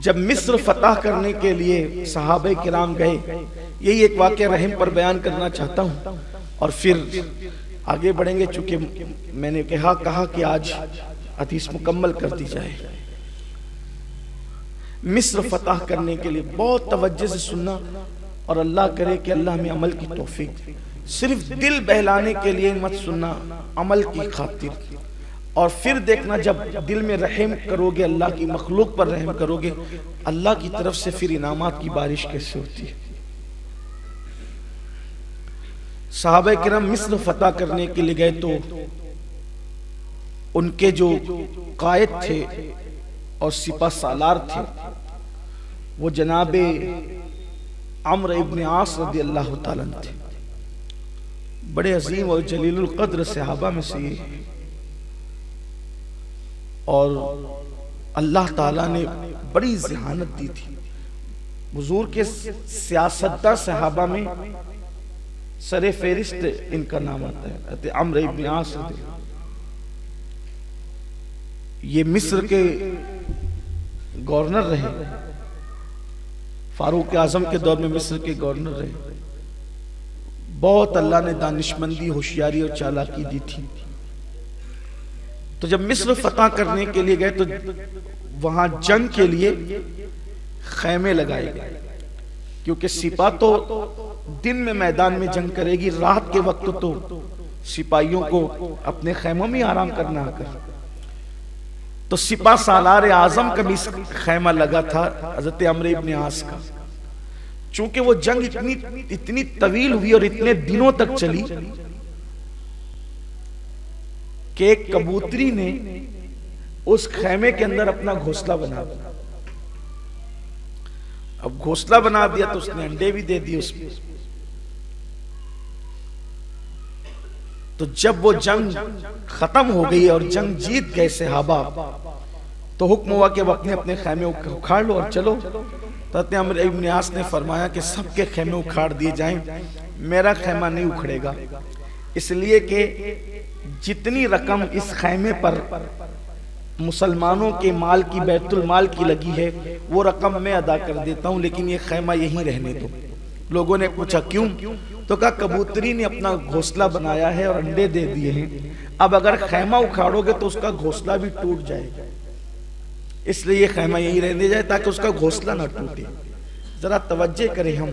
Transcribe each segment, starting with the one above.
जब मिस्र फतह करने के लिए सहाबे किराम गए, यही एक वाक़या रहम पर बयान करना चाहता हूँ और फिर आगे बढ़ेंगे। चूंकि मैंने कहा कि आज हदीस मुकम्मल कर दी जाए। मिस्र फतह करने के लिए बहुत तवज्जो से सुनना और अल्लाह करे कि अल्लाह में अमल की तौफीक दे। सिर्फ दिल बहलाने के लिए मत सुनना, अमल की खातिर। और फिर देखना जब दिल में रहम करोगे, अल्लाह की मखलूक पर रहम करोगे, अल्लाह की तरफ से फिर इनामात की बारिश कैसे होती है। सहाबा किराम मिस्र फतह करने के लिए गए तो उनके जो कायद थे और सिपा सालार थे वो जनाबे अम्र इब्न आस रज़ी अल्लाह ताला थे। बड़े अजीम और जलीलुल क़द्र सहाबा में से ये, और अल्लाह ताला ने बड़ी ज़हानत दी थी। हुजूर के सियासतदान सहाबा में सरे फेरिस्त इनका नाम आता है अम्र इब्न आस। ये मिस्र के गवर्नर रहे, फारूक आजम के दौर में मिस्र के गवर्नर रहे। बहुत अल्लाह ने दानिशमंदी, होशियारी और चालाकी दी थी। तो जब मिस्र फतह करने के लिए गए तो वहां जंग के लिए खैमे लगाए गए, क्योंकि सिपा तो दिन में मैदान में जंग करेगी, रात के वक्त तो सिपाहियों को अपने खैमों में आराम करना आकर। तो सिपा सालार आजम का भी खैमा लगा था हजरत अम्र इब्न आस का। चूंकि वो जंग इतनी तवील हुई और इतने दिनों तक चली कि एक कबूतरी ने उस खैमे के अंदर अपना घोंसला बना दिया। अब घोंसला बना दिया तो उसने अंडे भी दे दिए उसमें। तो जब वो जंग खत्म हो गई और जंग जीत गए सहाबा, तो हुक्म हुआ कि अब अपने अपने खैमे उखाड़ लो और चलो। तो अम्र इब्न आस ने फरमाया कि सबके खैमे उखाड़ दिए जाएं, मेरा खैमा नहीं उखड़ेगा, इसलिए कि जितनी रकम इस खैमे पर मुसलमानों के माल की, बैतुल माल की लगी है, वो रकम मैं अदा कर देता हूँ, लेकिन ये खैमा यहीं रहने दो। लोगों ने पूछा क्यों? तो कहा कबूतरी ने अपना घोंसला बनाया है और अंडे दे दिए हैं, अब अगर खैमा उखाड़ोगे तो उसका घोंसला भी टूट जाएगा, इसलिए ये खैमा यहीं रहने जाए ताकि उसका घोंसला ना टूटे। जरा तवज्जो करें, हम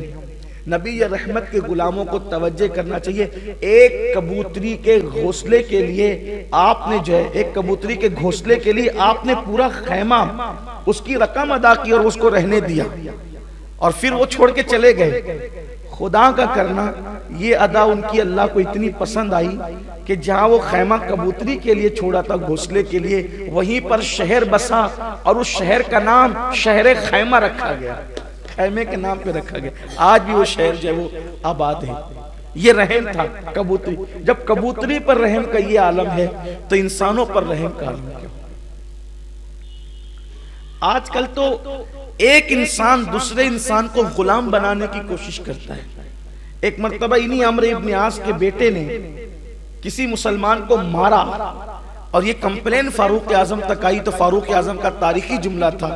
नबी या रहमत के गुलामों को तवज्जो करना चाहिए। एक कबूतरी के घोंसले के लिए आपने जो है, एक कबूतरी के घोंसले के लिए आपने पूरा खैमा, उसकी रकम अदा की और उसको रहने दिया, और फिर वो छोड़ के चले गए। खुदा का करना ये अदा उनकी अल्लाह को इतनी पसंद आई कि जहां वो खैमा कबूतरी के लिए छोड़ा था, घोंसले के लिए, वहीं पर शहर बसा और उस शहर का नाम शहर खैमा रखा गया, खैमे के नाम पे रखा गया। आज भी वो शहर जो है वो आबाद है। ये रहम था कबूतरी। जब कबूतरी पर रहम का ये आलम है तो इंसानों पर रहम का आलम क्यों? आजकल तो एक इंसान दूसरे इंसान को गुलाम बनाने की कोशिश करता है। एक मर्तबा इन्हीं अम्र इब्न आस के बेटे ने किसी मुसलमान को मारा और ये कंप्लेन फारूक आजम तक आई, तो फारूक आजम का तारीखी जुमला था।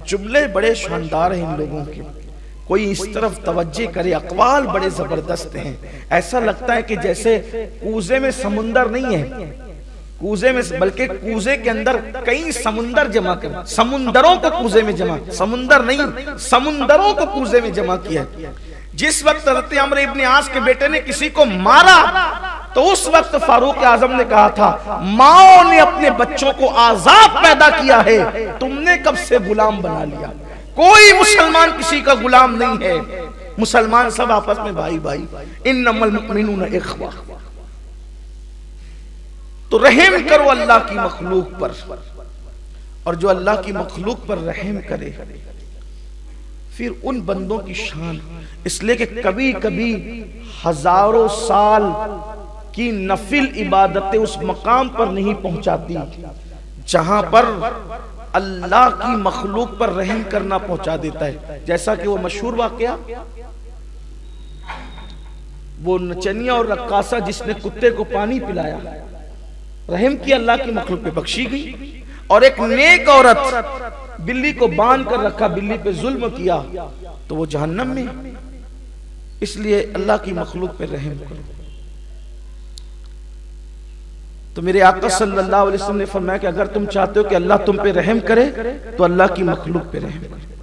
जुमले बड़े शानदार हैं इन लोगों के, कोई इस तरफ तवज्जो करे, अकवाल बड़े जबरदस्त हैं। ऐसा लगता है कि जैसे कूजे में समुंदर नहीं है, कूजे में, बल्कि कूजे के अंदर कई समुंदर जमा कर, समुंदरों को कूजे में जमा, समुंदर नहीं समुंदरों को कूजे में जमा किया। जिस वक्त हज़रत अम्र इब्न आस के बेटे ने किसी को मारा तो उस वक्त फारूक आजम ने कहा था, माओ ने अपने बच्चों को आजाद पैदा किया है, तुमने कब से गुलाम बना लिया। कोई मुसलमान किसी का गुलाम नहीं है, मुसलमान सब आपस में भाई भाई, इन्नमल मुमिनूना इख्वा। तो रहम करो अल्लाह की मखलूक पर, और जो अल्लाह की मखलूक पर रहम करे फिर उन बंदों की शान, इसलिए कि कभी कभी हजारों साल की नफिल इबादतें उस मकाम पर नहीं पहुंचाती जहां पर अल्लाह की मखलूक पर रहम करना पहुंचा देता है। जैसा कि वो मशहूर वाकया, वो नचनिया और रक्कासा जिसने कुत्ते को पानी पिलाया, रहम की अल्लाह की मखलूक पे बख्शी गई, और एक नेक औरत बिल्ली को बांध कर रखा, बिल्ली पे जुल्म किया, तो वो जहन्नम में। इसलिए अल्लाह की मखलूक पे रहम करो। तो मेरे आका सल्लल्लाहु अलैहि वसल्लम ने फरमाया कि अगर तुम चाहते हो कि अल्लाह तुम पे रहम करे तो अल्लाह की मखलूक पे रहम करो।